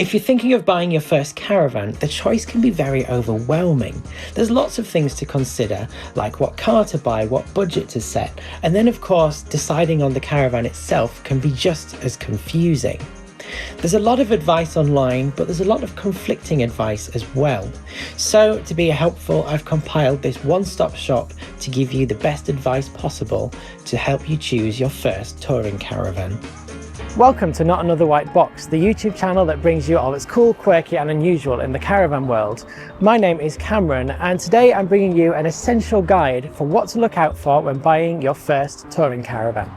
If you're thinking of buying your first caravan, the choice can be very overwhelming. There's lots of things to consider, like what car to buy, what budget to set, and then of course deciding on the caravan itself can be just as confusing. There's a lot of advice online, but there's a lot of conflicting advice as well. So to be helpful, I've compiled this one-stop shop to give you the best advice possible to help you choose your first touring caravan. Welcome to Not Another White Box, the YouTube channel that brings you all that's cool, quirky and unusual in the caravan world. My name is Cameron and today I'm bringing you an essential guide for what to look out for when buying your first touring caravan.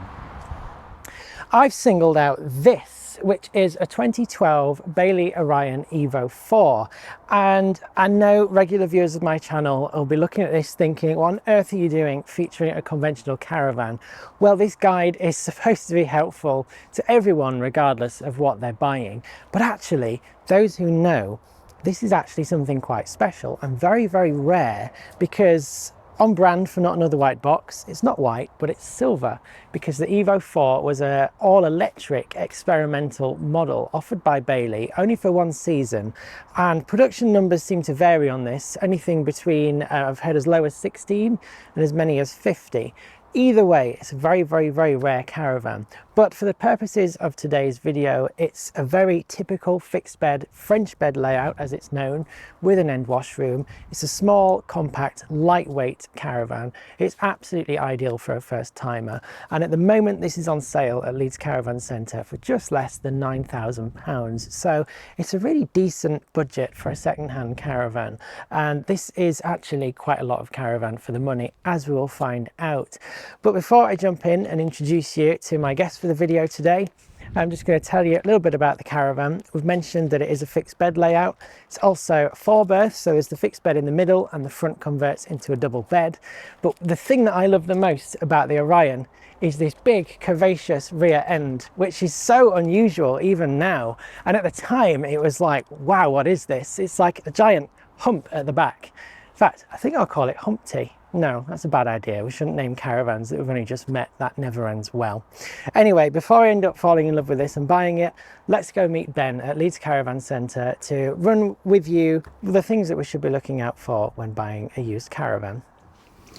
I've singled out this, which is a 2012 Bailey Orion Evo 4, and I know regular viewers of my channel will be looking at this thinking, what on earth are you doing featuring a conventional caravan? Well, this guide is supposed to be helpful to everyone regardless of what they're buying, but actually those who know, this is actually something quite special and very, very rare, because on brand for Not Another White Box, it's not white, but it's silver, because the Evo 4 was an all-electric experimental model offered by Bailey only for one season, and production numbers seem to vary on this, anything between, I've heard as low as 16 and as many as 50. Either way, it's a very, very, very rare caravan. But for the purposes of today's video, it's a very typical fixed bed, French bed layout as it's known, with an end washroom. It's a small, compact, lightweight caravan. It's absolutely ideal for a first timer. And at the moment, this is on sale at Leeds Caravan Centre for just less than £9,000. So it's a really decent budget for a second-hand caravan. And this is actually quite a lot of caravan for the money, as we will find out. But before I jump in and introduce you to my guest for the video today, I'm just going to tell you a little bit about the caravan. We've mentioned that it is a fixed bed layout. It's also 4 berths, so there's the fixed bed in the middle and the front converts into a double bed. But the thing that I love the most about the Orion is this big curvaceous rear end, which is so unusual even now. And at the time it was like, wow, what is this? It's like a giant hump at the back. In fact, I think I'll call it Humpty. No, that's a bad idea. We shouldn't name caravans that we've only just met. That never ends well. Anyway, before I end up falling in love with this and buying it, let's go meet Ben at Leeds Caravan Centre to run with you the things that we should be looking out for when buying a used caravan.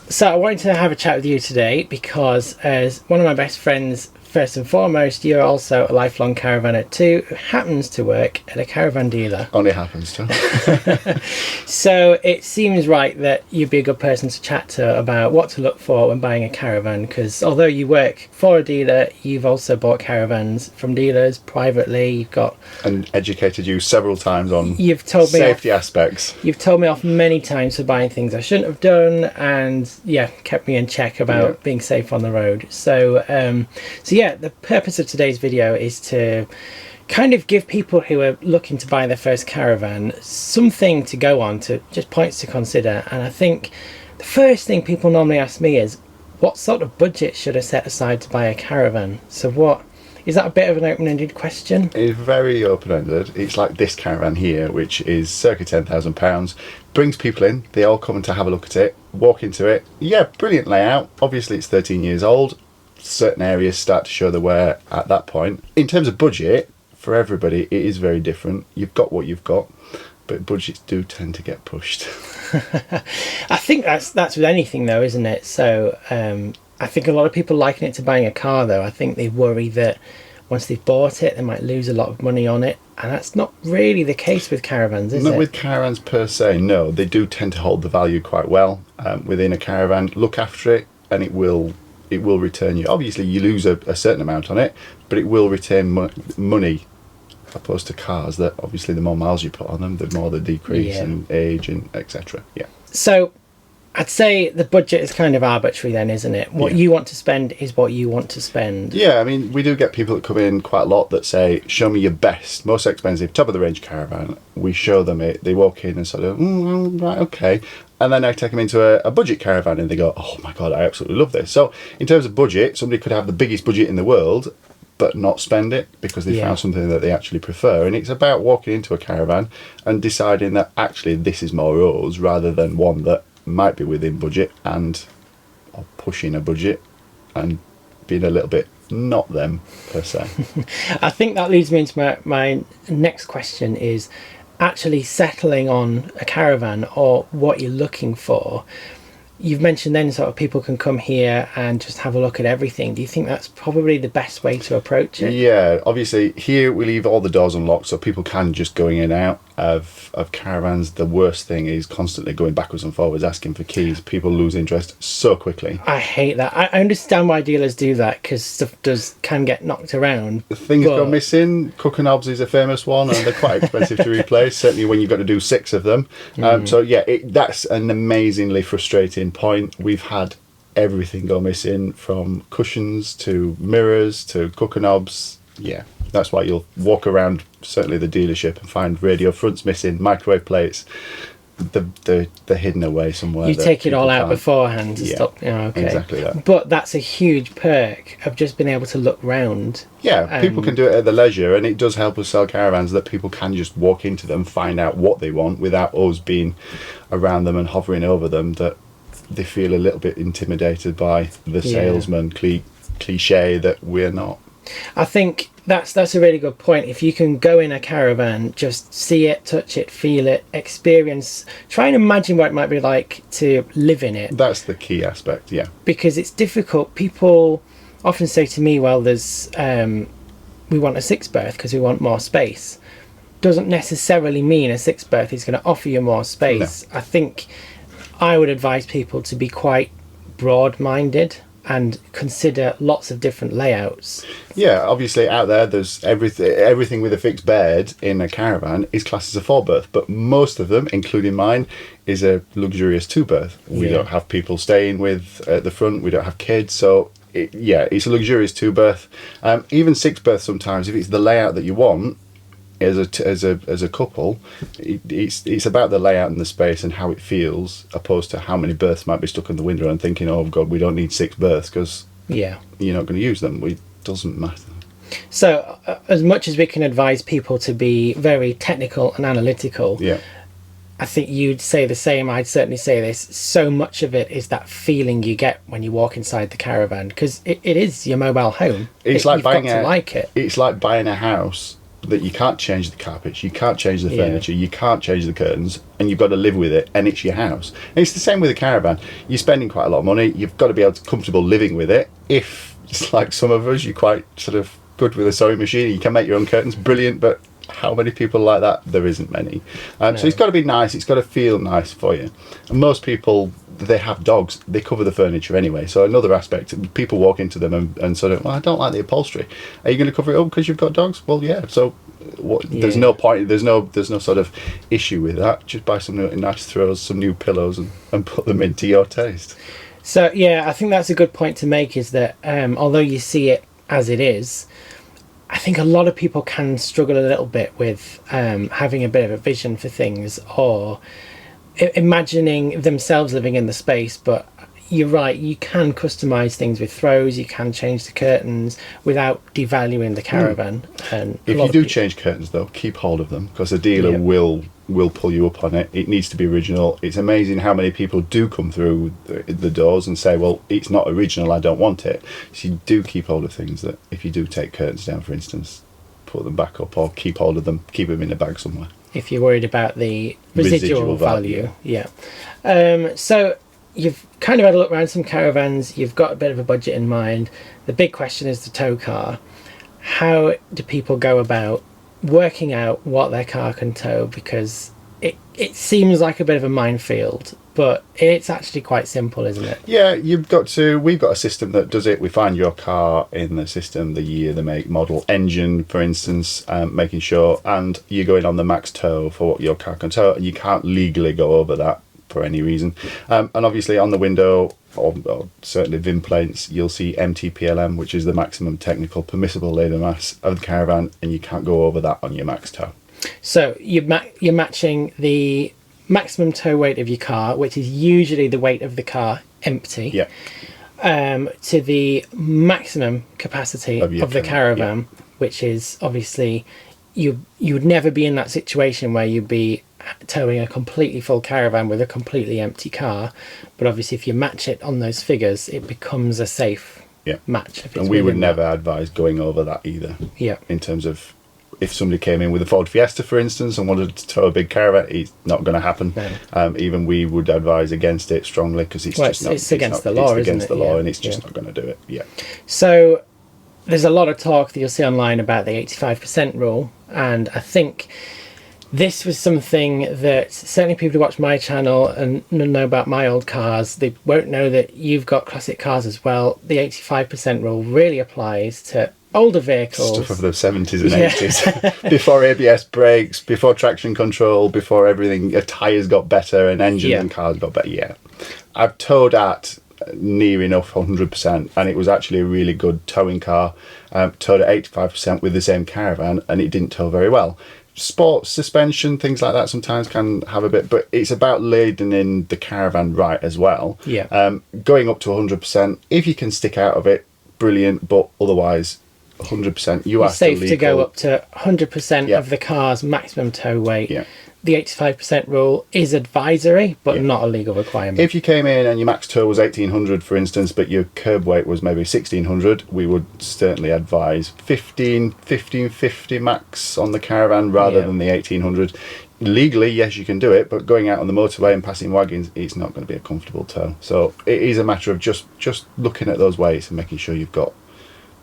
So I wanted to have a chat with you today because, as one of my best friends, first and foremost, you're also a lifelong caravaner too, who happens to work at a caravan dealer. Only happens to. So it seems right that you'd be a good person to chat to about what to look for when buying a caravan, because although you work for a dealer, you've also bought caravans from dealers privately. You've got... And educated you several times on safety aspects. You've told me off many times for buying things I shouldn't have done, and yeah, kept me in check about being safe on the road. So yeah, the purpose of today's video is to kind of give people who are looking to buy their first caravan something to go on, to just points to consider. And I think the first thing people normally ask me is, what sort of budget should I set aside to buy a caravan? So what is that? A bit of an open-ended question? It's very open-ended. It's like this caravan here, which is circa £10,000. Brings people in, they all come in to have a look at it, walk into it. Yeah, brilliant layout. Obviously it's 13 years old. Certain areas start to show the wear at that point. In terms of budget, for everybody it is very different. You've got what you've got, but budgets do tend to get pushed. I think that's with anything though, isn't it? So I think a lot of people liken it to buying a car though. I think they worry that once they've bought it they might lose a lot of money on it, and that's not really the case with caravans, is it? Not with caravans per se, no. They do tend to hold the value quite well within a caravan. Look after it and it will return you. Obviously you lose a certain amount on it, but it will retain money, opposed to cars that obviously the more miles you put on them, the more they decrease in age and etc. Yeah. So I'd say the budget is kind of arbitrary then, isn't it? What you want to spend is what you want to spend. Yeah, I mean, we do get people that come in quite a lot that say, show me your best, most expensive, top of the range caravan. We show them it, they walk in and sort of, right, okay. And then I take them into a budget caravan and they go, oh my God, I absolutely love this. So in terms of budget, somebody could have the biggest budget in the world, but not spend it because they found something that they actually prefer. And it's about walking into a caravan and deciding that actually this is more yours, rather than one that might be within budget and or pushing a budget and being a little bit not them per se. I think that leads me into my next question is actually settling on a caravan or what you're looking for. You've mentioned then sort of people can come here and just have a look at everything. Do you think that's probably the best way to approach it? Yeah, obviously here we leave all the doors unlocked so people can just go in and out of caravans. The worst thing is constantly going backwards and forwards asking for keys. People lose interest so quickly. I hate that. I understand why dealers do that because stuff can get knocked around. Things go missing. Cooker knobs is a famous one, and they're quite expensive to replace, certainly when you've got to do 6 of them. So yeah, that's an amazingly frustrating point. We've had everything go missing, from cushions to mirrors to cooker knobs. Yeah, that's why you'll walk around certainly the dealership and find radio fronts missing, microwave plates. They're hidden away somewhere. You take it all out beforehand to stop. Okay. Exactly that. But that's a huge perk of just being able to look round. Yeah, people can do it at their leisure, and it does help us sell caravans that people can just walk into them, find out what they want without us being around them and hovering over them, that they feel a little bit intimidated by the salesman cliche that we're not. I think that's a really good point. If you can go in a caravan, just see it, touch it, feel it, experience, try and imagine what it might be like to live in it. That's the key aspect, yeah. Because it's difficult. People often say to me, well, there's we want a 6 berth because we want more space. Doesn't necessarily mean a 6 berth is going to offer you more space. No. I think I would advise people to be quite broad-minded and consider lots of different layouts. Yeah, obviously out there there's everything with a fixed bed in a caravan is classed as a 4 berth, but most of them, including mine, is a luxurious 2 berth. We don't have people staying with at the front, we don't have kids, so it's a luxurious 2 berth. Even 6 berths sometimes, if it's the layout that you want as a couple, it's about the layout and the space and how it feels, opposed to how many berths might be stuck in the window and thinking, oh god, we don't need 6 berths because you're not going to use them. It doesn't matter. So as much as we can advise people to be very technical and analytical, I think you'd say the same. I'd certainly say this. So much of it is that feeling you get when you walk inside the caravan, because it is your mobile home. It's like buying It's like buying a house that you can't change the carpets, you can't change the furniture, you can't change the curtains, and you've got to live with it, and it's your house. And it's the same with a caravan. You're spending quite a lot of money, you've got to be able to comfortable living with it. If it's like some of us, you're quite sort of good with a sewing machine, you can make your own curtains, brilliant, but how many people like that? There isn't many. No. So it's got to be nice, it's got to feel nice for you. And most people, they have dogs, they cover the furniture anyway. So another aspect, people walk into them and sort of, well, I don't like the upholstery. Are you going to cover it up because you've got dogs? Well, yeah. So there's no point, there's no sort of issue with that. Just buy some nice throws, some new pillows, and put them into your taste. So I think that's a good point to make, is that although you see it as it is, I think a lot of people can struggle a little bit with having a bit of a vision for things, or imagining themselves living in the space. But you're right, you can customise things with throws, you can change the curtains without devaluing the caravan. And if you do change curtains though, keep hold of them, because a dealer will pull you up on it. It needs to be original. It's amazing how many people do come through the doors and say, well, it's not original, I don't want it. So you do keep hold of things, that if you do take curtains down, for instance, put them back up, or keep hold of them, keep them in a bag somewhere. If you're worried about the residual value. So you've kind of had a look around some caravans, you've got a bit of a budget in mind. The big question is the tow car. How do people go about working out what their car can tow? Because it seems like a bit of a minefield, but it's actually quite simple, isn't it? Yeah, we've got a system that does it. We find your car in the system, the year, the make, model, engine, for instance, making sure, and you're going on the max tow for what your car can tow, and you can't legally go over that for any reason. And obviously on the window, or certainly VIN plates, you'll see MTPLM, which is the maximum technical permissible labour mass of the caravan, and you can't go over that on your max tow. So you're matching the maximum tow weight of your car, which is usually the weight of the car empty, to the maximum capacity of the caravan, which is obviously, you would never be in that situation where you'd be towing a completely full caravan with a completely empty car, but obviously if you match it on those figures, it becomes a safe match. If it's And we would within never that. advise going over that either. Yeah. In terms of, if somebody came in with a Ford Fiesta, for instance, and wanted to tow a big caravan, it's not going to happen. No. Even we would advise against it strongly, because it's just not. It's against the law, it's isn't against it? the law, Yeah. and it's just not going to do it. Yeah. So there's a lot of talk that you'll see online about the 85% rule, and I think this was something that certainly people who watch my channel and know about my old cars, they won't know that you've got classic cars as well. The 85% rule really applies to older vehicles. Stuff of the 70s and 80s. Before ABS brakes, before traction control, before everything, tyres got better and engines and cars got better. Yeah. I've towed at near enough 100%, and it was actually a really good towing car. Towed at 85% with the same caravan, and it didn't tow very well. Sports suspension, things like that sometimes can have a bit, but it's about leading in the caravan right as well. Yeah. Going up to 100%, if you can stick out of it, brilliant, but otherwise 100% you are It's safe still to go legal. up to 100% of the car's maximum tow weight. Yeah. The 85% rule is advisory, but not a legal requirement. If you came in and your max tow was 1800, for instance, but your curb weight was maybe 1600, we would certainly advise 1550 max on the caravan rather than the 1800. Legally, yes, you can do it, but going out on the motorway and passing wagons, it's not going to be a comfortable tow. So it is a matter of just looking at those weights and making sure you've got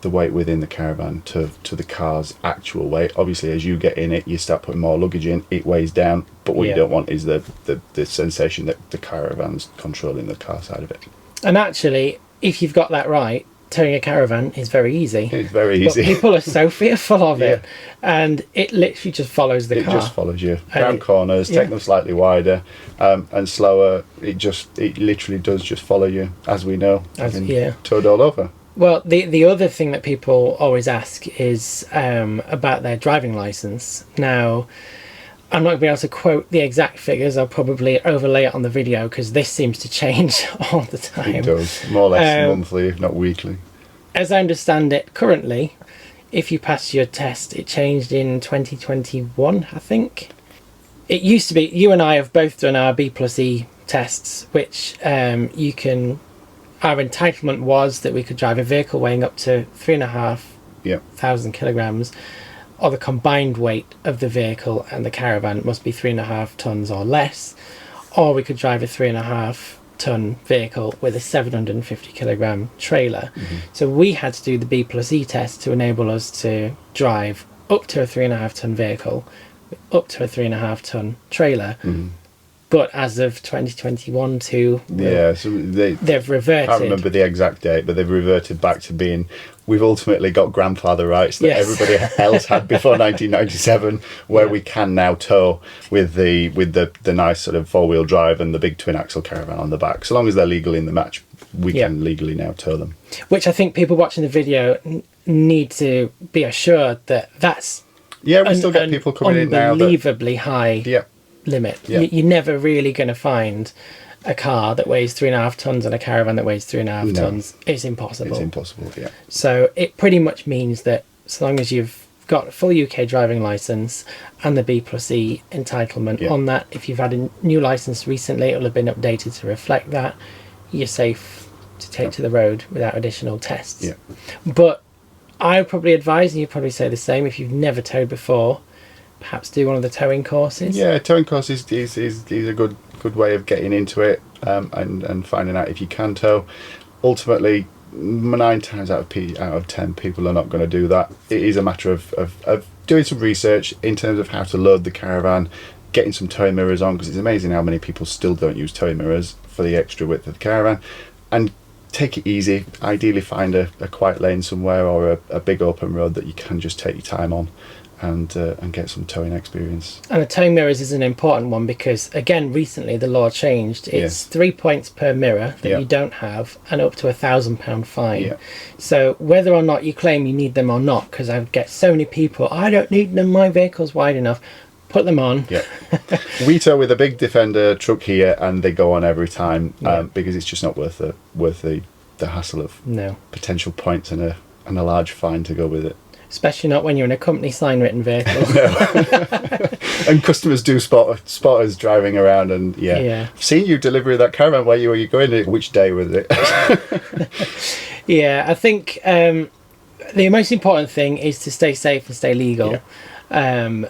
the weight within the caravan to the car's actual weight. Obviously, as you get in it, you start putting more luggage in, it weighs down, but what you don't want is the sensation that the caravan's controlling the car side of it. And actually, if you've got that right, towing a caravan is very easy. It's very easy. But people are so fearful of it, and it literally just follows the car. It just follows you round corners, take them slightly wider and slower. It literally does just follow you, as we know. Towed all over. Well, the other thing that people always ask is about their driving licence. Now, I'm not going to be able to quote the exact figures. I'll probably overlay it on the video because this seems to change all the time. It does, more or less monthly, if not weekly. As I understand it currently, if you pass your test, it changed in 2021, I think. It used to be, you and I have both done our B+E tests, which you can... Our entitlement was that we could drive a vehicle weighing up to 3,500 kilograms, or the combined weight of the vehicle and the caravan must be 3.5 tons or less, or we could drive a 3.5 ton vehicle with a 750 kilogram trailer. So we had to do the B+E test to enable us to drive up to a 3.5 ton vehicle, up to a 3.5 ton trailer. But as of 2021 to... so they've reverted. I can't remember the exact date, but they've reverted back to being... We've ultimately got grandfather rights that everybody else had before 1997, where we can now tow with the nice sort of four-wheel drive and the big twin-axle caravan on the back. So long as they're legal in the match, we can legally now tow them. Which I think people watching the video need to be assured that that's... Yeah, we still get people coming in now that... unbelievably high... limit. You're never really going to find a car that weighs 3.5 tons and a caravan that weighs 3.5 tons. It's impossible. It's impossible, So it pretty much means that so long as you've got a full UK driving licence and the B+E entitlement on that, if you've had a new licence recently, it will have been updated to reflect that, you're safe to take to the road without additional tests. But I would probably advise, and you'd probably say the same, if you've never towed before, perhaps do one of the towing courses. Towing courses is a good way of getting into it and finding out if you can tow. Ultimately, 9 times out of 10 people are not going to do that. It is a matter of doing some research in terms of how to load the caravan, getting some towing mirrors on, because it's amazing how many people still don't use towing mirrors for the extra width of the caravan, and take it easy. Ideally find a quiet lane somewhere or a big open road that you can just take your time on and get some towing experience. And the towing mirrors is an important one because, again, recently the law changed. It's 3 points per mirror that you don't have and up to £1,000 fine. So whether or not you claim you need them or not, because I get so many people, I don't need them, my vehicle's wide enough. Put them on. We tow with a big Defender truck here and they go on every time because it's just not worth the hassle of potential points and a large fine to go with it. Especially not when you're in a company sign-written vehicle. And customers do spot us driving around, and Yeah. seeing you deliver that caravan. Where you going? Which day was it? Yeah, I think the most important thing is to stay safe and stay legal. And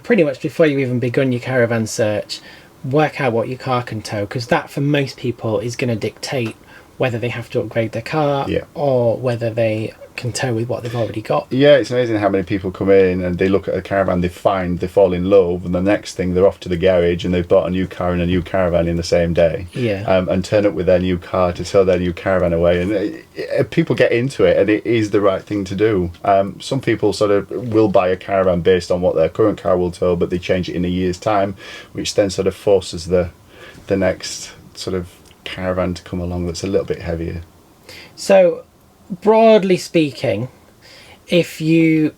pretty much before you even begun your caravan search, work out what your car can tow, because that for most people is going to dictate whether they have to upgrade their car or whether they can tow with what they've already got. Yeah, it's amazing how many people come in and they look at a caravan, they fall in love, and the next thing they're off to the garage and they've bought a new car and a new caravan in the same day. And turn up with their new car to tow their new caravan away, and people get into it, and it is the right thing to do. Some people sort of will buy a caravan based on what their current car will tow, but they change it in a year's time, which then sort of forces the next sort of caravan to come along that's a little bit heavier. So broadly speaking, if you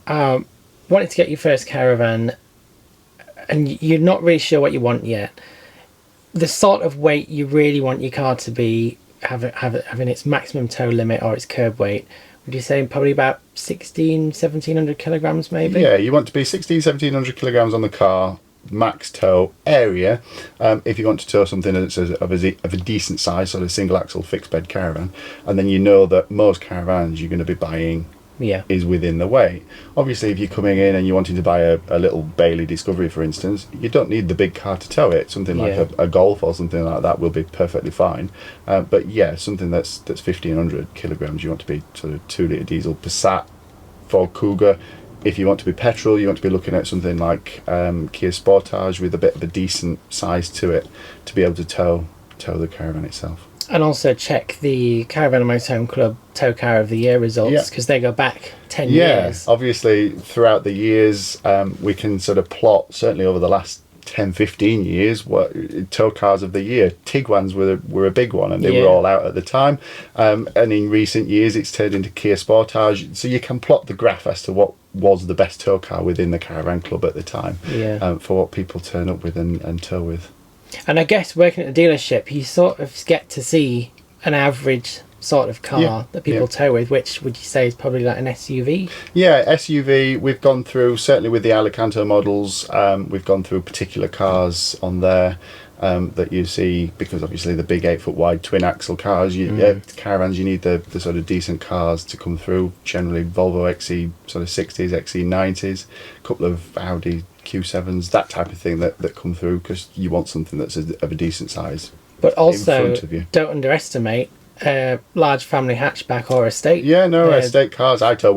wanted to get your first caravan and you're not really sure what you want yet, the sort of weight you really want your car to be having its maximum tow limit or its curb weight, would you say probably about 1700 kilograms maybe? Yeah, you want to be 1700 kilograms on the car, max tow area. If you want to tow something that's of a decent size, sort of single axle fixed bed caravan, and then you know that most caravans you're going to be buying is within the weight. Obviously, if you're coming in and you're wanting to buy a little Bailey Discovery, for instance, you don't need the big car to tow it. Something like a Golf or something like that will be perfectly fine. But yeah, something that's 1500 kilograms, you want to be sort of 2 litre diesel Passat, Ford Cougar. If you want to be petrol, you want to be looking at something like Kia Sportage with a bit of a decent size to it to be able to tow the caravan itself. And also check the Caravan and Motorhome Club Towcar of the Year results, because they go back 10 years. Obviously throughout the years we can sort of plot, certainly over the last 10-15 years, what tow cars of the year. Tiguan's were a big one, and they were all out at the time, and in recent years it's turned into Kia Sportage, so you can plot the graph as to what was the best tow car within the caravan club at the time, for what people turn up with and tow with. And I guess working at a dealership, you sort of get to see an average sort of car that people tow with, which would you say is probably like an SUV? Yeah, SUV. We've gone through, certainly with the Alicanto models, we've gone through particular cars on there that you see, because obviously the big 8 foot wide twin axle cars, caravans, you need the sort of decent cars to come through. Generally Volvo XC sort of 60s, XC90s, a couple of Audi Q7s, that type of thing that come through, because you want something that's of a decent size. But also, don't underestimate large family hatchback or estate. Estate cars. I've got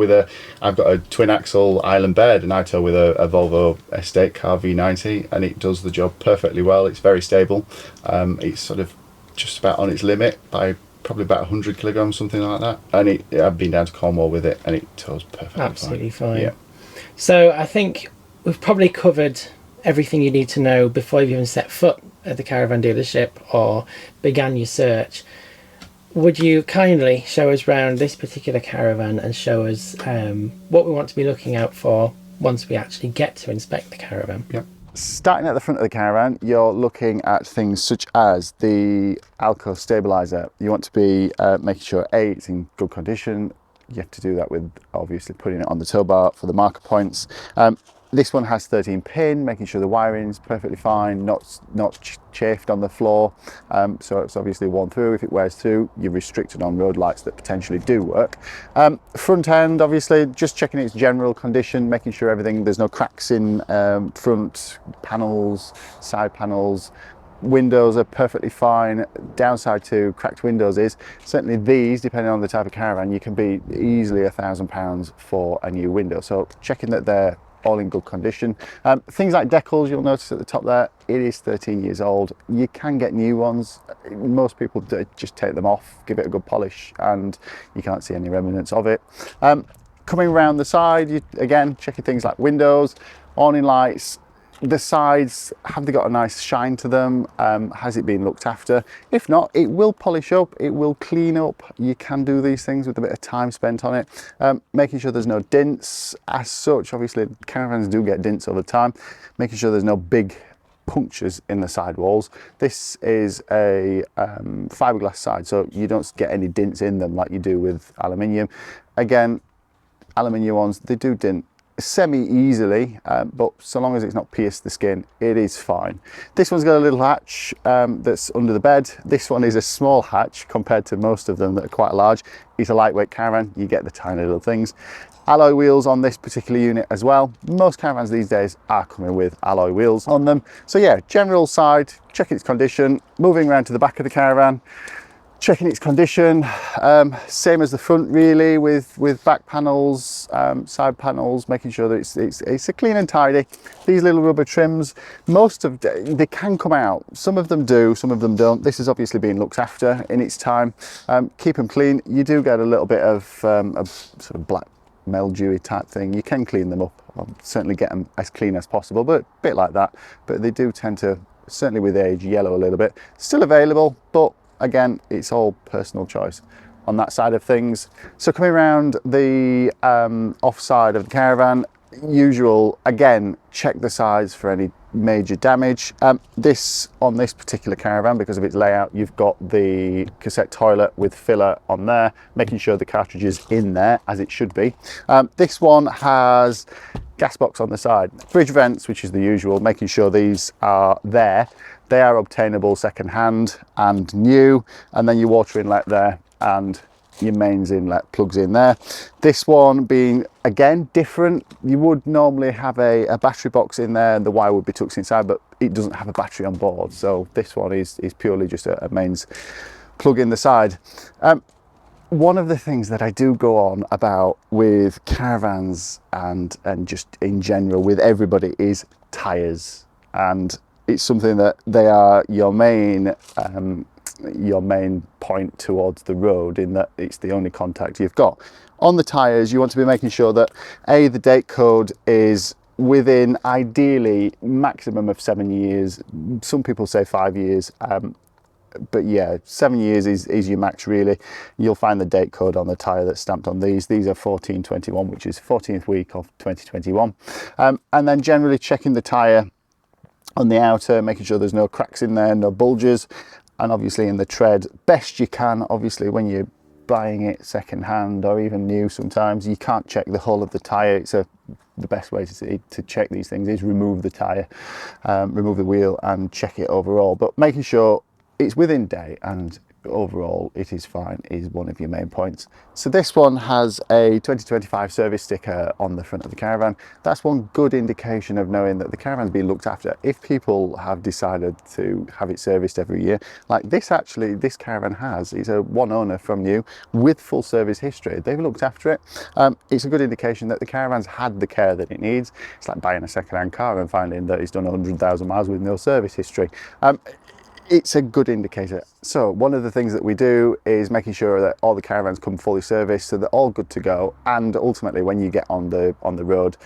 a twin axle island bed, and I tow with a Volvo estate car V90, and it does the job perfectly well. It's very stable. It's sort of just about on its limit by probably about 100 kilograms, something like that. And I've been down to Cornwall with it, and it tows perfectly absolutely fine. Yeah. So I think we've probably covered everything you need to know before you've even set foot at the caravan dealership or began your search. Would you kindly show us around this particular caravan and show us what we want to be looking out for once we actually get to inspect the caravan? Yep. Starting at the front of the caravan, you're looking at things such as the Alco stabiliser. You want to be making sure it's in good condition. You have to do that with obviously putting it on the tow bar for the marker points. This one has 13 pin, making sure the wiring is perfectly fine, not chafed on the floor, so it's obviously worn through. If it wears through, you're restricted on road lights that potentially do work. Front end, obviously just checking its general condition, making sure there's no cracks in front panels, side panels. Windows are perfectly fine. Downside to cracked windows is certainly these, depending on the type of caravan, you can be easily £1,000 for a new window, so checking that they're all in good condition. Things like decals, you'll notice at the top there, it is 13 years old. You can get new ones. Most people just take them off, give it a good polish, and you can't see any remnants of it. Coming around the side, again, checking things like windows, awning lights. The sides, have they got a nice shine to them? Has it been looked after? If not, it will polish up, it will clean up. You can do these things with a bit of time spent on it. Making sure there's no dents as such. Obviously caravans do get dents over time. Making sure there's no big punctures in the sidewalls. This is a fiberglass side, so you don't get any dents in them like you do with aluminium. Again, aluminium ones, they do dent semi-easily, but so long as it's not pierced the skin, it is fine. This one's got a little hatch that's under the bed. This one is a small hatch compared to most of them that are quite large. It's a lightweight caravan, you get the tiny little things. Alloy wheels on this particular unit as well. Most caravans these days are coming with alloy wheels on them. So yeah, general side, checking its condition, moving around to the back of the caravan, checking its condition, same as the front really, with back panels, side panels, making sure that it's a clean and tidy. These little rubber trims, most of they can come out. Some of them do, some of them don't. This is obviously being looked after in its time. Keep them clean. You do get a little bit of sort of black mildewy type thing. You can clean them up. I'll certainly get them as clean as possible, but a bit like that. But they do tend to, certainly with age, yellow a little bit. Still available, but again, it's all personal choice on that side of things. So coming around the off side of the caravan, usual, again, check the sides for any major damage. On this particular caravan, because of its layout, you've got the cassette toilet with filler on there, making sure the cartridge is in there as it should be. This one has gas box on the side, fridge vents, which is the usual, making sure these are there. They are obtainable second hand and new, and then your water inlet there and your mains inlet plugs in there. This one being again different, you would normally have a battery box in there and the wire would be tucked inside, but it doesn't have a battery on board, so this one is purely just a mains plug in the side. One of the things that I do go on about with caravans and just in general with everybody is tyres, and it's something that they are your main point towards the road, in that it's the only contact you've got. On the tyres, you want to be making sure that the date code is within, ideally, maximum of 7 years. Some people say 5 years, but yeah, 7 years is your max really. You'll find the date code on the tyre that's stamped on these. These are 1421, which is 14th week of 2021. And then generally checking the tyre on the outer, making sure there's no cracks in there, no bulges, and obviously in the tread, best you can. Obviously when you're buying it second hand or even new, sometimes you can't check the whole of the tyre. The best way to check these things is remove the tyre, remove the wheel and check it overall, but making sure it's within date and overall it is fine is one of your main points. So this one has a 2025 service sticker on the front of the caravan. That's one good indication of knowing that the caravan's being looked after. If people have decided to have it serviced every year, like this caravan has, it's a one owner from new with full service history. They've looked after it. It's a good indication that the caravan's had the care that it needs. It's like buying a second-hand car and finding that it's done 100,000 miles with no service history. It's a good indicator. So one of the things that we do is making sure that all the caravans come fully serviced, so they're all good to go, and ultimately when you get on the road,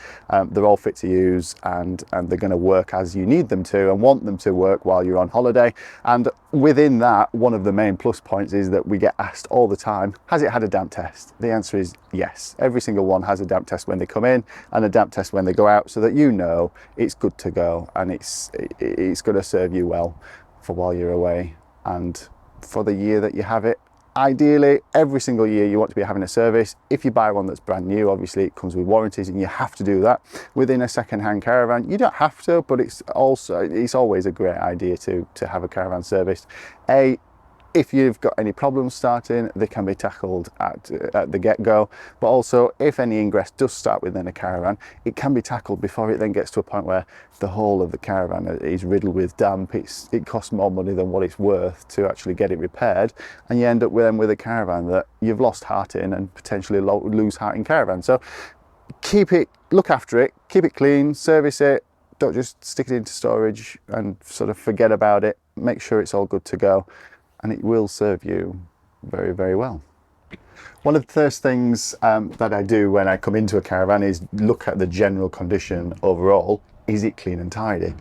they're all fit to use and they're going to work as you need them to and want them to work while you're on holiday. And within that, one of the main plus points is that we get asked all the time, has it had a damp test? The answer is yes. Every single one has a damp test when they come in and a damp test when they go out, so that you know it's good to go and it's going to serve you well for while you're away and for the year that you have it. Ideally, every single year you want to be having a service. If you buy one that's brand new, obviously it comes with warranties and you have to do that. Within a second-hand caravan, you don't have to, but it's always a great idea to have a caravan serviced. If you've got any problems starting, they can be tackled at the get-go, but also if any ingress does start within a caravan, it can be tackled before it then gets to a point where the whole of the caravan is riddled with damp. It costs more money than what it's worth to actually get it repaired, and you end up with a caravan that you've lost heart in and potentially lose heart in caravan. So look after it, keep it clean, service it. Don't just stick it into storage and sort of forget about it. Make sure it's all good to go, and it will serve you very, very well. One of the first things that I do when I come into a caravan is look at the general condition overall. Is it clean and tidy?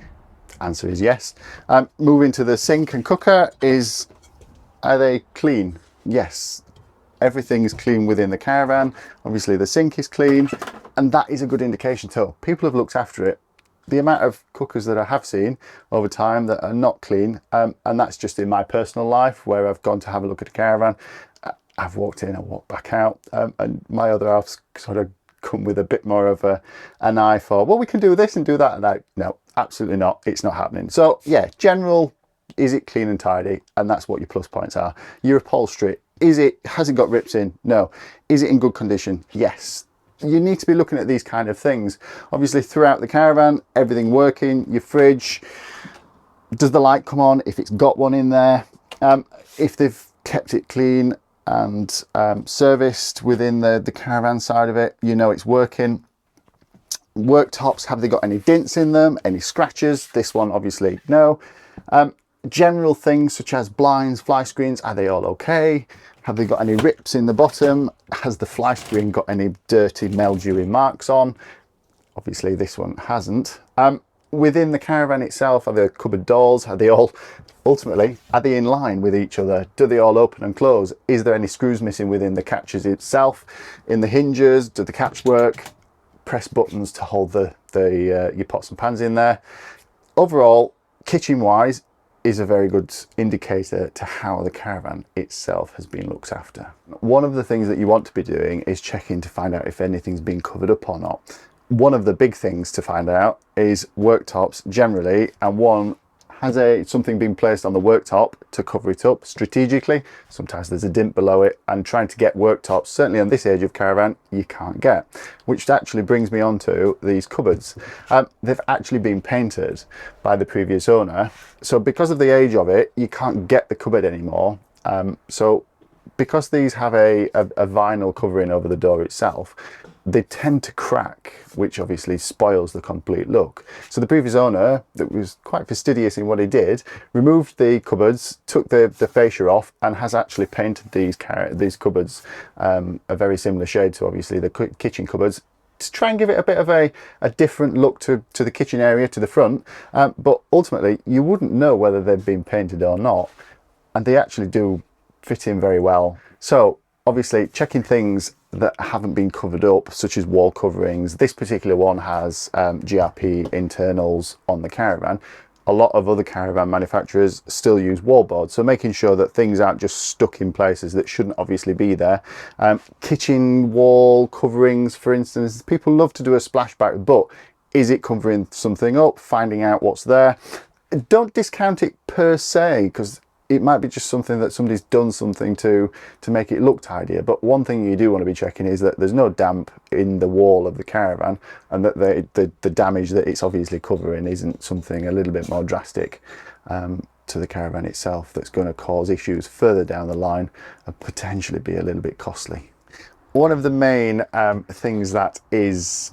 Answer is yes. Moving to the sink and cooker, are they clean? Yes. Everything is clean within the caravan. Obviously the sink is clean, and that is a good indication too. People have looked after it. The amount of cookers that I have seen over time that are not clean, and that's just in my personal life where I've gone to have a look at a caravan. I've walked in, I walked back out, and my other half's sort of come with a bit more of an eye for, well, we can do this and do that. And no, absolutely not. It's not happening. So yeah, general, is it clean and tidy? And that's what your plus points are. Your upholstery, has it got rips in? No. Is it in good condition? Yes. You need to be looking at these kind of things. Obviously throughout the caravan, everything working, your fridge, does the light come on if it's got one in there? If they've kept it clean and serviced within the caravan side of it, you know it's working. Worktops, have they got any dents in them, any scratches? This one obviously no. General things such as blinds, fly screens, are they all okay? Have they got any rips in the bottom? Has the fly screen got any dirty mildewy marks on? Obviously this one hasn't. Within the caravan itself, are the cupboard doors, are they all, ultimately, are they in line with each other? Do they all open and close? Is there any screws missing within the catches itself? In the hinges, do the catch work? Press buttons to hold your pots and pans in there. Overall, kitchen wise, is a very good indicator to how the caravan itself has been looked after. One of the things that you want to be doing is checking to find out if anything's been covered up or not. One of the big things to find out is worktops generally, and one, has something been placed on the worktop to cover it up strategically? Sometimes there's a dimp below it, and trying to get worktops, certainly on this age of caravan, you can't get. Which actually brings me on to these cupboards. They've actually been painted by the previous owner. So because of the age of it, you can't get the cupboard anymore. So because these have a vinyl covering over the door itself, they tend to crack, which obviously spoils the complete look. So the previous owner, that was quite fastidious in what he did, removed the cupboards, took the fascia off, and has actually painted these cupboards a very similar shade to obviously the kitchen cupboards, to try and give it a bit of a different look to the kitchen area, to the front. But ultimately, you wouldn't know whether they've been painted or not, and they actually do fit in very well. So obviously checking things that haven't been covered up, such as wall coverings. This particular one has GRP internals on the caravan. A lot of other caravan manufacturers still use wallboard, so making sure that things aren't just stuck in places that shouldn't obviously be there. Kitchen wall coverings, for instance, people love to do a splashback, but is it covering something up? Finding out what's there. Don't discount it per se, because it might be just something that somebody's done something to make it look tidier. But one thing you do want to be checking is that there's no damp in the wall of the caravan, and that the damage that it's obviously covering isn't something a little bit more drastic to the caravan itself that's going to cause issues further down the line and potentially be a little bit costly. One of the main things that is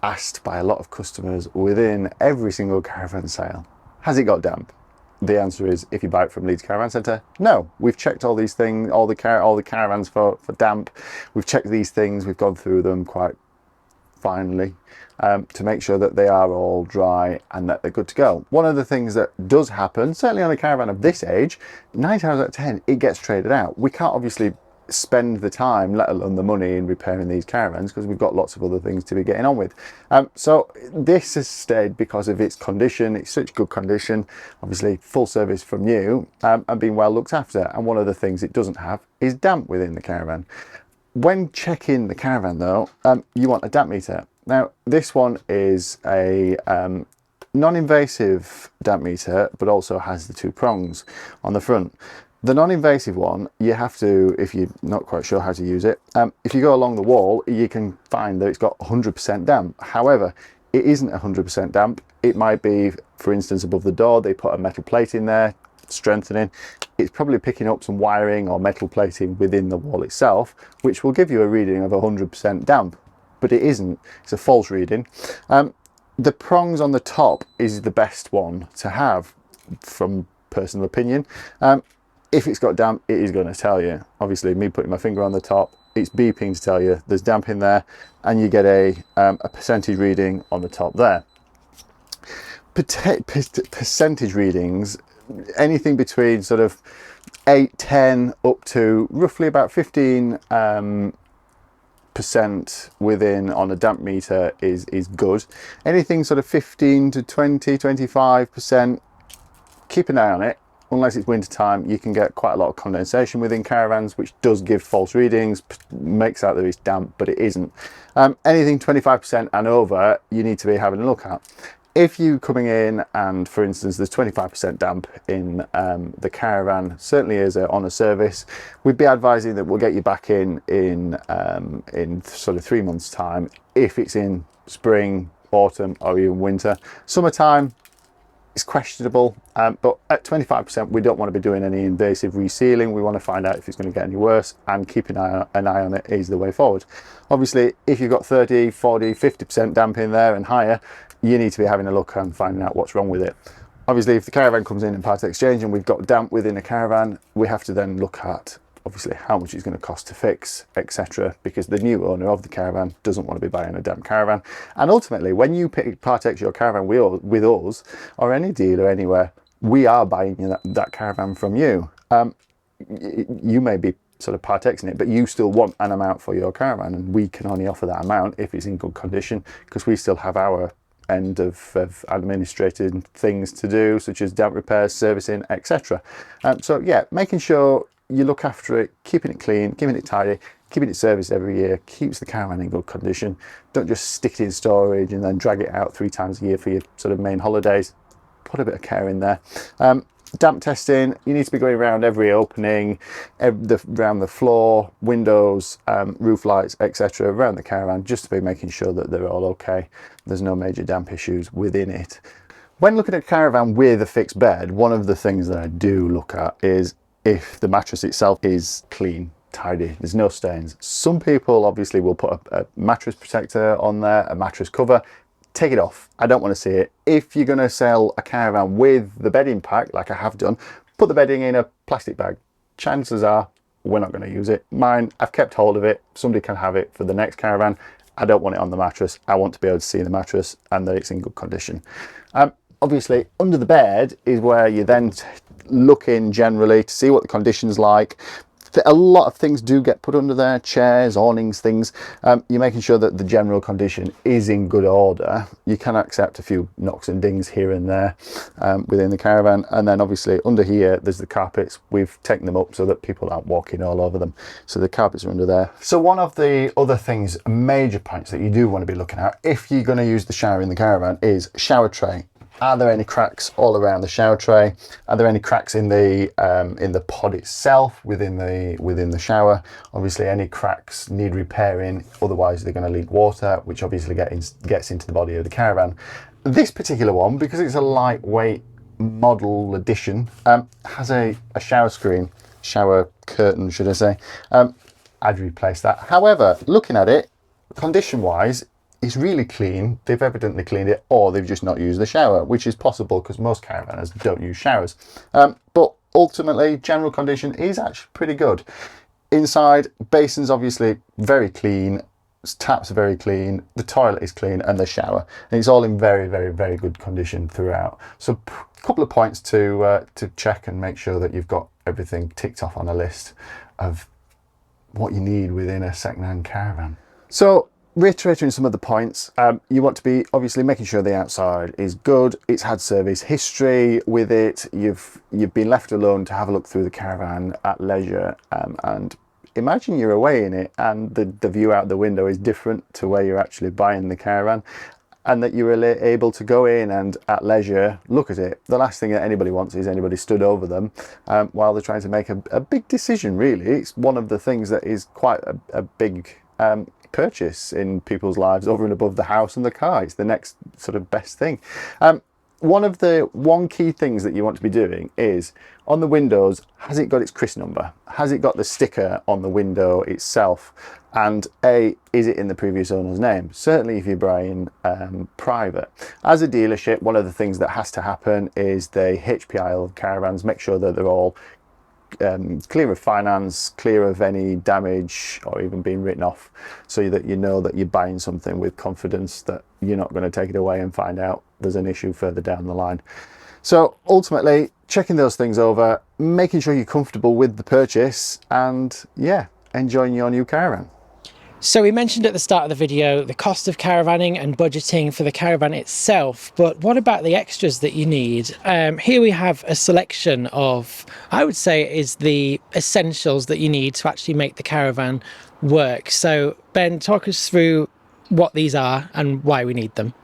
asked by a lot of customers within every single caravan sale, has it got damp? The answer is, if you buy it from Leeds Caravan Centre, no. We've checked all these things, all the caravans for damp. We've checked these things, we've gone through them quite finely to make sure that they are all dry and that they're good to go. One of the things that does happen, certainly on a caravan of this age, 9 times out of 10, it gets traded out. We can't obviously spend the time, let alone the money, in repairing these caravans, because we've got lots of other things to be getting on with. So this has stayed because of its condition. It's such good condition, obviously full service from you, and being well looked after. And one of the things it doesn't have is damp within the caravan. When checking the caravan though, you want a damp meter. Now this one is a non-invasive damp meter, but also has the 2 prongs on the front. The non-invasive one, you have to, if you're not quite sure how to use it, if you go along the wall, you can find that it's got 100% damp. However, it isn't 100% damp. It might be, for instance, above the door, they put a metal plate in there, strengthening. It's probably picking up some wiring or metal plating within the wall itself, which will give you a reading of 100% damp, but it isn't. It's a false reading. The prongs on the top is the best one to have, from personal opinion. If it's got damp, it is going to tell you. Obviously, me putting my finger on the top, it's beeping to tell you there's damp in there, and you get a percentage reading on the top there. Percentage readings, anything between sort of 8, 10 up to roughly about 15% within on a damp meter is good. Anything sort of 15 to 20, 25%, keep an eye on it. unless it's winter time, you can get quite a lot of condensation within caravans, which does give false readings, makes out that it's damp, but it isn't. Anything 25% and over, you need to be having a look at. If you coming in and, for instance, there's 25% damp in the caravan, certainly is on a service, we'd be advising that we'll get you back in sort of 3 months' time. If it's in spring, autumn, or even winter, summertime, it's questionable, but at 25%, we don't want to be doing any invasive resealing. We want to find out if it's going to get any worse, and keeping an eye on it is the way forward. Obviously, if you've got 30, 40, 50% damp in there and higher, you need to be having a look and finding out what's wrong with it. Obviously, if the caravan comes in part exchange and we've got damp within a caravan, we have to then look at obviously how much it's going to cost to fix, etc., because the new owner of the caravan doesn't want to be buying a damp caravan. And ultimately, when you part X your caravan with us or any dealer anywhere, we are buying that caravan from you. You may be sort of part Xing it, but you still want an amount for your caravan, and we can only offer that amount if it's in good condition, because we still have our end of administrative things to do, such as damp repairs, servicing, etc. So yeah, making sure you look after it, keeping it clean, keeping it tidy, keeping it serviced every year, keeps the caravan in good condition. Don't just stick it in storage and then drag it out 3 times a year for your sort of main holidays. Put a bit of care in there. Damp testing, you need to be going around every opening, around the floor, windows, roof lights, etc., around the caravan, just to be making sure that they're all okay. There's no major damp issues within it. When looking at a caravan with a fixed bed, one of the things that I do look at is if the mattress itself is clean, tidy, there's no stains. Some people obviously will put a mattress protector on there, a mattress cover. Take it off. I don't want to see it. If you're going to sell a caravan with the bedding pack, like I have done, put the bedding in a plastic bag. Chances are we're not going to use it. Mine, I've kept hold of it. Somebody can have it for the next caravan. I don't want it on the mattress. I want to be able to see the mattress and that it's in good condition. Obviously, under the bed is where you then look in generally to see what the condition's like. A lot of things do get put under there, chairs, awnings, things. You're making sure that the general condition is in good order. You can accept a few knocks and dings here and there within the caravan. And then obviously under here, there's the carpets. We've taken them up so that people aren't walking all over them. So the carpets are under there. So one of the other things, major points that you do want to be looking at if you're going to use the shower in the caravan is shower tray. Are there any cracks all around the shower tray? Are there any cracks in the pod itself within the shower? Obviously, any cracks need repairing. Otherwise, they're going to leak water, which obviously gets into the body of the caravan. This particular one, because it's a lightweight model edition, has a shower screen, shower curtain, should I say? I'd replace that. However, looking at it, condition-wise, it's really clean. They've evidently cleaned it, or they've just not used the shower, which is possible because most caravanners don't use showers. But ultimately, general condition is actually pretty good. Inside, basins obviously very clean, taps are very clean, the toilet is clean, and the shower. And it's all in very, very, very good condition throughout. So a couple of points to check and make sure that you've got everything ticked off on a list of what you need within a second-hand caravan. So, reiterating some of the points, you want to be obviously making sure the outside is good. It's had service history with it. You've been left alone to have a look through the caravan at leisure, and imagine you're away in it and the view out the window is different to where you're actually buying the caravan, and that you're able to go in and at leisure look at it. The last thing that anybody wants is anybody stood over them while they're trying to make a big decision, really. It's one of the things that is quite a big purchase in people's lives over and above the house and the car. It's the next sort of best thing. One key things that you want to be doing is on the windows, has it got its CRiS number? Has it got the sticker on the window itself? And is it in the previous owner's name? Certainly if you're buying private. As a dealership, one of the things that has to happen is they HPI caravans, make sure that they're all clear of finance, clear of any damage or even being written off, so that you know that you're buying something with confidence that you're not going to take it away and find out there's an issue further down the line. So ultimately, checking those things over, making sure you're comfortable with the purchase, and yeah, enjoying your new caravan. So we mentioned at the start of the video the cost of caravanning and budgeting for the caravan itself, but what about the extras that you need? Here we have a selection of, I would say, is the essentials that you need to actually make the caravan work. So Ben, talk us through what these are and why we need them.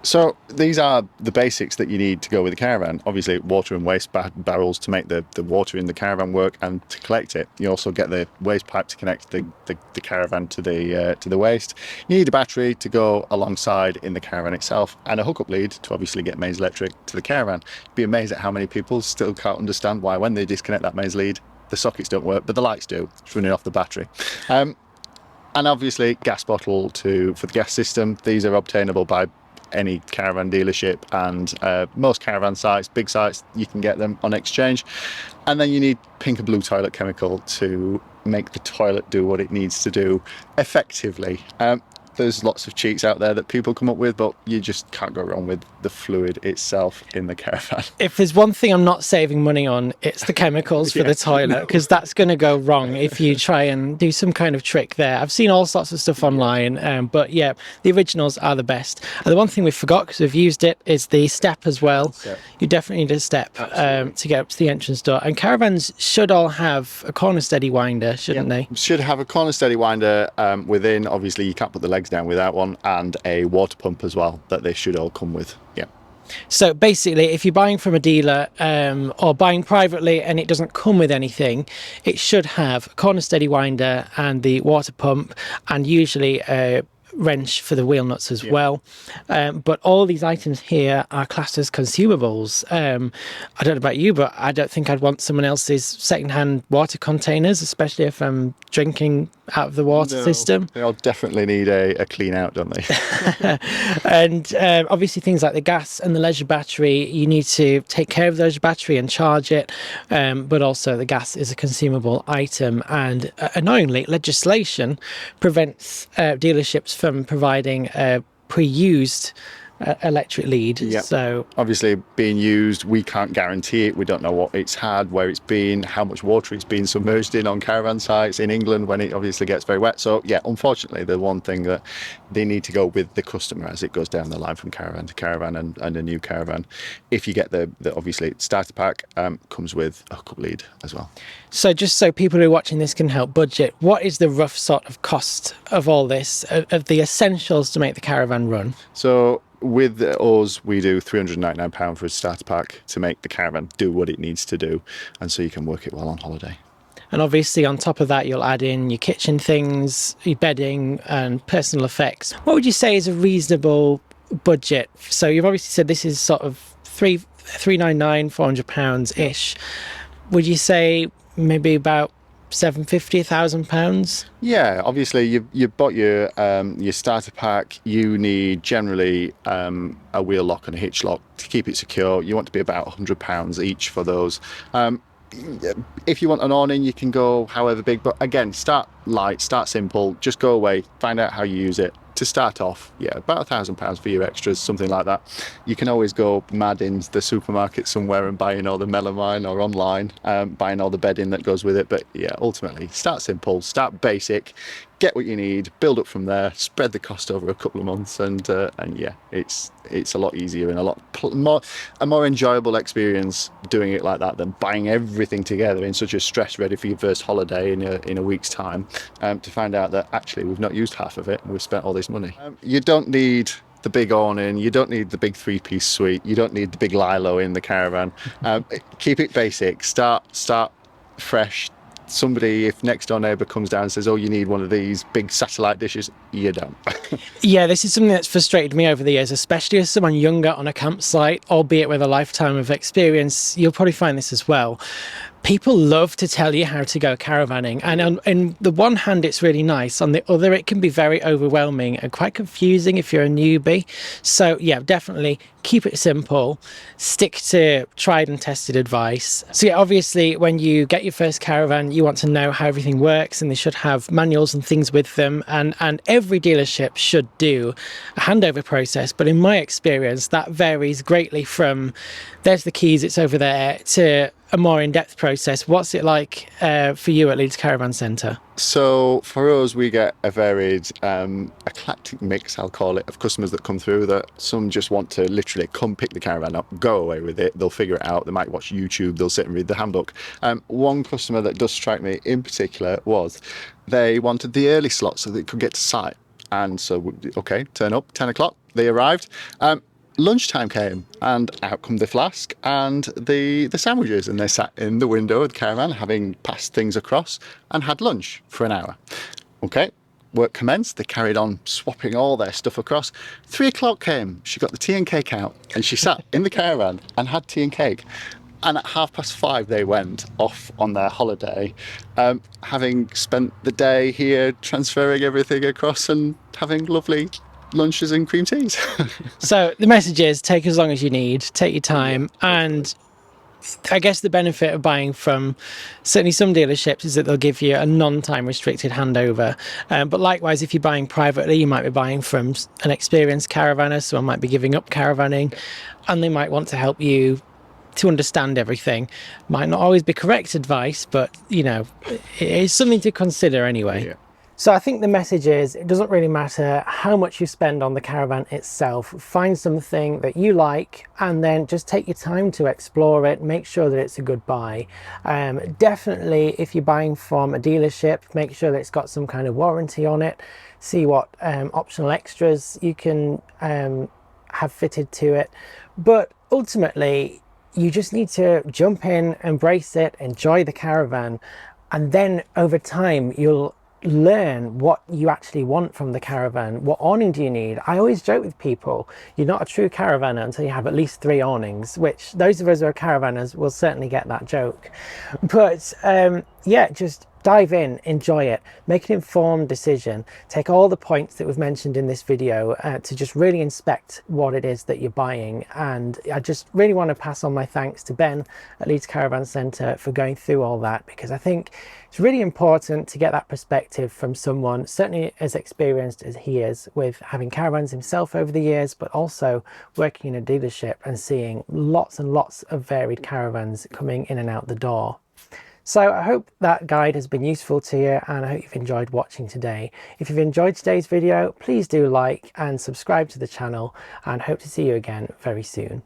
So these are the basics that you need to go with the caravan. Obviously, water and waste barrels to make the water in the caravan work and to collect it. You also get the waste pipe to connect the caravan to the waste. You need a battery to go alongside in the caravan itself, and a hookup lead to obviously get mains electric to the caravan. You'd be amazed at how many people still can't understand why when they disconnect that mains lead, the sockets don't work, but the lights do. It's running off the battery. And obviously, gas bottle for the gas system. These are obtainable by any caravan dealership, and most caravan sites, big sites, you can get them on exchange. And then you need pink and blue toilet chemical to make the toilet do what it needs to do effectively. There's lots of cheats out there that people come up with, but you just can't go wrong with the fluid itself in the caravan. If there's one thing I'm not saving money on, it's the chemicals for the toilet, because that's going to go wrong if you try and do some kind of trick there. I've seen all sorts of stuff online, but yeah, the originals are the best. And the one thing we forgot, because we've used it, is the step as well. You definitely need a step to get up to the entrance door. And caravans should all have a corner steady winder, shouldn't they? Should have a corner steady winder within. Obviously, you can't put the legs down without one, and a water pump as well that they should all come with. Yeah. So basically, if you're buying from a dealer or buying privately and it doesn't come with anything, it should have a corner steady winder and the water pump, and usually a wrench for the wheel nuts as well. But all these items here are classed as consumables. I don't know about you, but I don't think I'd want someone else's secondhand water containers, especially if I'm drinking out of the water system. They all definitely need a clean out, don't they? And obviously things like the gas and the leisure battery, you need to take care of the leisure battery and charge it, but also the gas is a consumable item, and annoyingly legislation prevents dealerships from providing a pre-used electric lead. So obviously being used, we can't guarantee it. We don't know what it's had, where it's been, how much water it's been submerged in on caravan sites in England when it obviously gets very wet. So yeah, unfortunately, the one thing that they need to go with the customer as it goes down the line from caravan to caravan and a new caravan. If you get the obviously starter pack, comes with a hookup lead as well. So just so people who are watching this can help budget, what is the rough sort of cost of all this, of the essentials to make the caravan run? So with us, we do £399 for a starter pack to make the caravan do what it needs to do, and so you can work it while on holiday. And obviously on top of that, you'll add in your kitchen things, your bedding and personal effects. What would you say is a reasonable budget? So you've obviously said this is sort of £399, £400-ish. Would you say maybe about £750, £1,000? Yeah, obviously you've bought your starter pack. You need generally a wheel lock and a hitch lock to keep it secure. You want to be about £100 each for those. If you want an awning, you can go however big, but again, start light, start simple, just go away, find out how you use it. To start off, yeah, about £1,000 for your extras, something like that. You can always go mad in the supermarket somewhere and buying all the melamine, or online, buying all the bedding that goes with it. But yeah, ultimately, start simple, start basic, get what you need, build up from there, spread the cost over a couple of months, and yeah, it's a lot easier and a more enjoyable experience doing it like that than buying everything together in such a stress ready for your first holiday in a week's time, to find out that actually we've not used half of it and we've spent all this money. You don't need the big awning, you don't need the big 3-piece suite, you don't need the big lilo in the caravan. Keep it basic, start fresh. Somebody, if next door neighbour comes down and says, oh, you need one of these big satellite dishes, you don't. Yeah, this is something that's frustrated me over the years, especially as someone younger on a campsite, albeit with a lifetime of experience. You'll probably find this as well. People love to tell you how to go caravanning, and on the one hand it's really nice, on the other it can be very overwhelming and quite confusing if you're a newbie. So yeah, definitely keep it simple, stick to tried and tested advice. So yeah, obviously when you get your first caravan, you want to know how everything works, and they should have manuals and things with them, and every dealership should do a handover process. But in my experience, that varies greatly from there's the keys, it's over there, to a more in-depth process. What's it like for you at Leeds Caravan Centre? So for us, we get a varied, eclectic mix, I'll call it, of customers that come through. That some just want to literally come pick the caravan up, go away with it. They'll figure it out. They might watch YouTube. They'll sit and read the handbook. One customer that does strike me in particular was they wanted the early slot so they could get to site. And so, okay, turn up, 10 o'clock. They arrived. Lunchtime came and out come the flask and the sandwiches, and they sat in the window of the caravan having passed things across and had lunch for an hour. Okay, work commenced. They carried on swapping all their stuff across. 3 o'clock came, she got the tea and cake out and she sat in the caravan and had tea and cake. And at 5:30 they went off on their holiday, having spent the day here transferring everything across and having lovely lunches and cream teas. So the message is take as long as you need, take your time. And I guess the benefit of buying from certainly some dealerships is that they'll give you a non-time restricted handover. But likewise, if you're buying privately, you might be buying from an experienced caravaner. Someone might be giving up caravanning and they might want to help you to understand everything. Might not always be correct advice, but you know, it is something to consider anyway. Yeah. So I think the message is it doesn't really matter how much you spend on the caravan itself. Find something that you like and then just take your time to explore it. Make sure that it's a good buy. Definitely, if you're buying from a dealership, make sure that it's got some kind of warranty on it. See what optional extras you can have fitted to it. But ultimately, you just need to jump in, embrace it, enjoy the caravan, and then over time you'll learn what you actually want from the caravan. What awning do you need? I always joke with people, you're not a true caravaner until you have at least 3 awnings, which those of us who are caravanners will certainly get that joke. But yeah, just dive in, enjoy it, make an informed decision, take all the points that we've mentioned in this video to just really inspect what it is that you're buying. And I just really want to pass on my thanks to Ben at Leeds Caravan Centre for going through all that, because I think it's really important to get that perspective from someone certainly as experienced as he is with having caravans himself over the years, but also working in a dealership and seeing lots and lots of varied caravans coming in and out the door. So I hope that guide has been useful to you, and I hope you've enjoyed watching today. If you've enjoyed today's video, please do like and subscribe to the channel, and hope to see you again very soon.